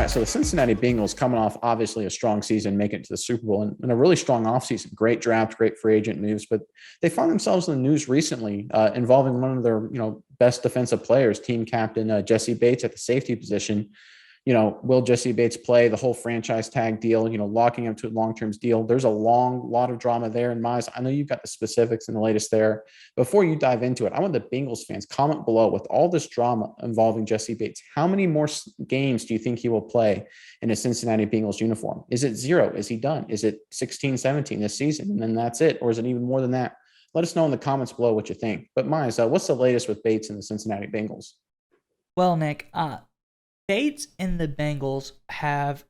right, so the Cincinnati Bengals coming off obviously a strong season, making it to the Super Bowl and a really strong offseason. Great draft, great free agent moves, but they found themselves in the news recently involving one of their best defensive players, team captain Jessie Bates at the safety position. Will Jessie Bates play the whole franchise tag deal, locking him to a long-term deal? There's a lot of drama there. And Miles, I know you've got the specifics and the latest there. Before you dive into it, I want the Bengals fans comment below with all this drama involving Jessie Bates. How many more games do you think he will play in a Cincinnati Bengals uniform? Is it 0? Is he done? Is it 16, 17 this season? And then that's it? Or is it even more than that? Let us know in the comments below what you think. But Miles, what's the latest with Bates and the Cincinnati Bengals? Well, Nick, Bates and the Bengals have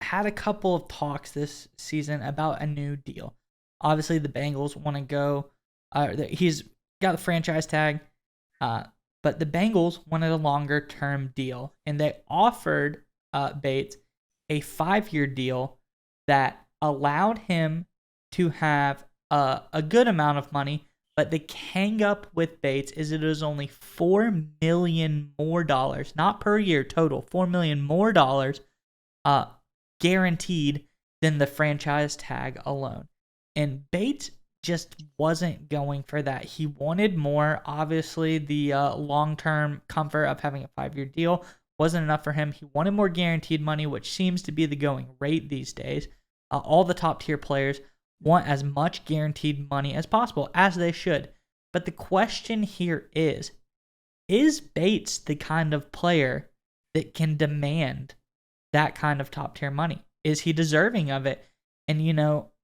had a couple of talks this season about a new deal. Obviously, the Bengals want to go. He's got the franchise tag, but the Bengals wanted a longer-term deal, and they offered Bates a 5-year deal that allowed him to have a good amount of money. But the hang up with Bates is it is only $4 million more dollars, not per year total, $4 million more dollars guaranteed than the franchise tag alone. And Bates just wasn't going for that. He wanted more. Obviously, the long-term comfort of having a 5-year deal wasn't enough for him. He wanted more guaranteed money, which seems to be the going rate these days. All the top-tier players want as much guaranteed money as possible, as they should. But the question here is Bates the kind of player that can demand that kind of top-tier money? Is he deserving of it? And,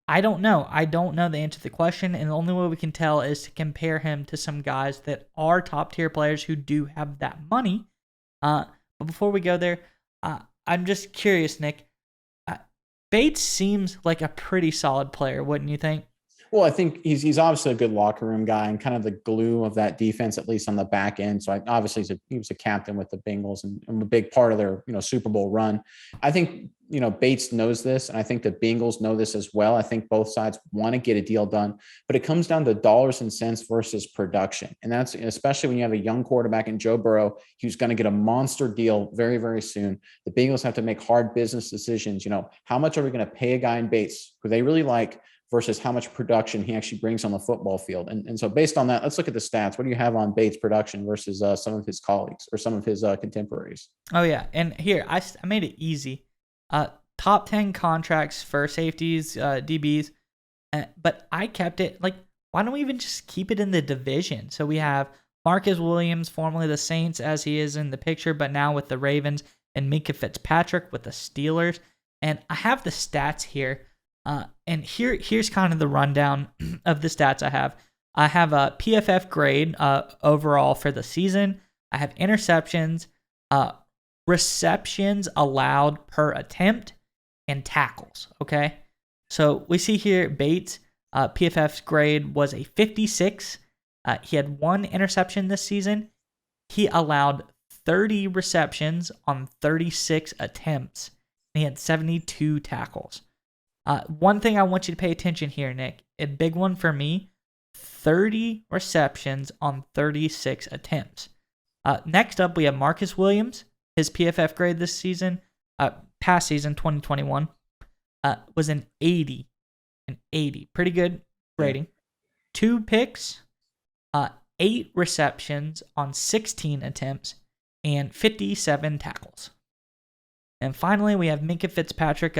I don't know. I don't know the answer to the question, and the only way we can tell is to compare him to some guys that are top-tier players who do have that money. But before we go there, I'm just curious, Nick. Bates seems like a pretty solid player, wouldn't you think? Well, I think he's obviously a good locker room guy and kind of the glue of that defense, at least on the back end. So obviously he was a captain with the Bengals and a big part of their Super Bowl run. I think Bates knows this, and I think the Bengals know this as well. I think both sides want to get a deal done, but it comes down to dollars and cents versus production, and that's especially when you have a young quarterback in Joe Burrow who's going to get a monster deal very, very soon. The Bengals have to make hard business decisions. How much are we going to pay a guy in Bates who they really like, versus how much production he actually brings on the football field. And so based on that, let's look at the stats. What do you have on Bates' production versus some of his colleagues or some of his contemporaries? Oh, yeah. And here, I made it easy. Top 10 contracts for safeties, DBs. But I kept it, why don't we even just keep it in the division? So we have Marcus Williams, formerly the Saints, as he is in the picture, but now with the Ravens, and Minkah Fitzpatrick with the Steelers. And I have the stats here. And here's kind of the rundown of the stats I have. I have a PFF grade overall for the season. I have interceptions, receptions allowed per attempt, and tackles. Okay, so we see here Bates PFF's grade was a 56. He had 1 interception this season. He allowed 30 receptions on 36 attempts. And he had 72 tackles. One thing I want you to pay attention here, Nick, a big one for me, 30 receptions on 36 attempts. Next up, we have Marcus Williams. His PFF grade this season, past season 2021, was an 80. An 80. Pretty good rating. 2 picks, 8 receptions on 16 attempts, and 57 tackles. And finally, we have Minkah Fitzpatrick,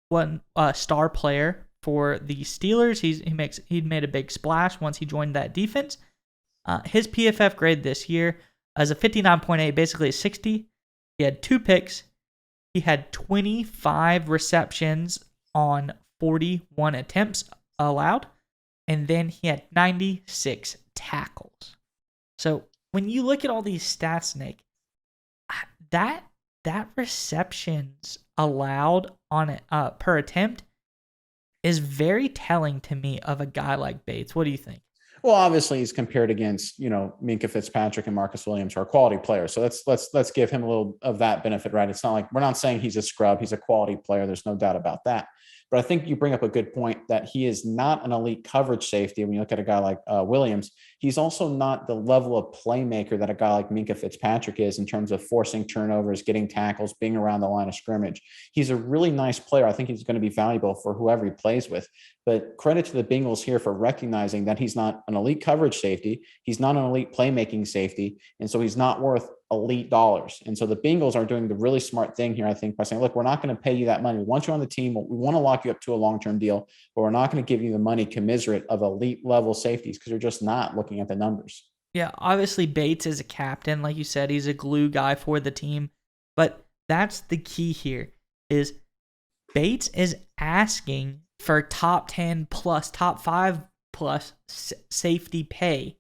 one star player for the Steelers. He made a big splash once he joined that defense. His PFF grade this year is a 59.8, basically a 60. He had 2 picks. He had 25 receptions on 41 attempts allowed, and then he had 96 tackles. So when you look at all these stats, Nick, that receptions allowed on per attempt is very telling to me of a guy like Bates. What do you think? Well, obviously he's compared against, Minkah Fitzpatrick and Marcus Williams, who are quality players. So let's give him a little of that benefit, right? It's not like, we're not saying he's a scrub. He's a quality player. There's no doubt about that. But I think you bring up a good point that he is not an elite coverage safety. When you look at a guy like Williams, he's also not the level of playmaker that a guy like Minkah Fitzpatrick is in terms of forcing turnovers, getting tackles, being around the line of scrimmage. He's a really nice player. I think he's going to be valuable for whoever he plays with. But credit to the Bengals here for recognizing that he's not an elite coverage safety. He's not an elite playmaking safety. And so he's not worth elite dollars. And so the Bengals are doing the really smart thing here, I think, by saying, look, we're not going to pay you that money. We want you on the team. We want to lock you up to a long-term deal, but we're not going to give you the money commensurate of elite level safeties because you're just not looking at the numbers. Yeah, obviously Bates is a captain. Like you said, he's a glue guy for the team. But that's the key here is Bates is asking for top 10 plus, top 5 plus safety pay.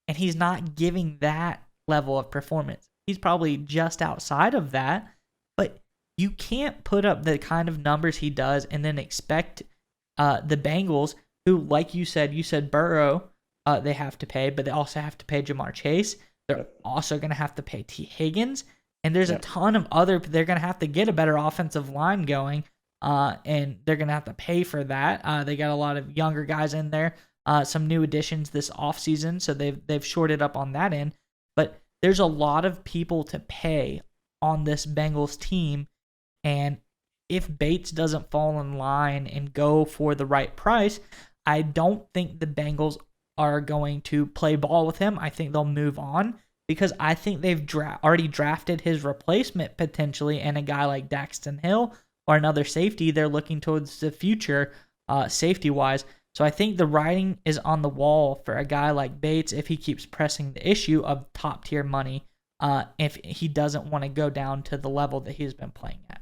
And he's not giving that level of performance. He's probably just outside of that. But you can't put up the kind of numbers he does and then expect the Bengals, who, like you said Burrow, they have to pay, but they also have to pay Jamar Chase. They're also going to have to pay T. Higgins. And there's a ton of they're going to have to get a better offensive line going. And they're going to have to pay for that. They got a lot of younger guys in there, some new additions this offseason, so they've shorted up on that end. But there's a lot of people to pay on this Bengals team, and if Bates doesn't fall in line and go for the right price, I don't think the Bengals are going to play ball with him. I think they'll move on because I think they've already drafted his replacement potentially, and a guy like Daxton Hill or another safety. They're looking towards the future safety-wise. So I think the writing is on the wall for a guy like Bates if he keeps pressing the issue of top-tier money if he doesn't want to go down to the level that he's been playing at.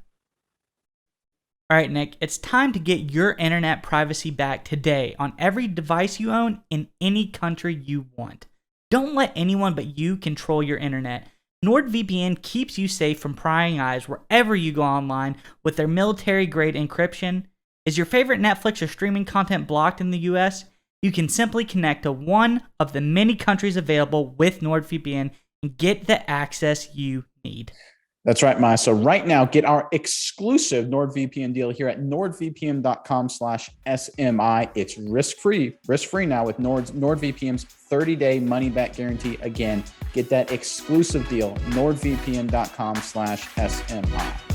All right, Nick, it's time to get your internet privacy back today on every device you own in any country you want. Don't let anyone but you control your internet. NordVPN keeps you safe from prying eyes wherever you go online with their military-grade encryption. Is your favorite Netflix or streaming content blocked in the US? You can simply connect to one of the many countries available with NordVPN and get the access you need. That's right, Maya. So right now, get our exclusive NordVPN deal here at nordvpn.com/SMI. It's risk-free now with NordVPN's 30-day money-back guarantee. Again, get that exclusive deal, nordvpn.com/SMI.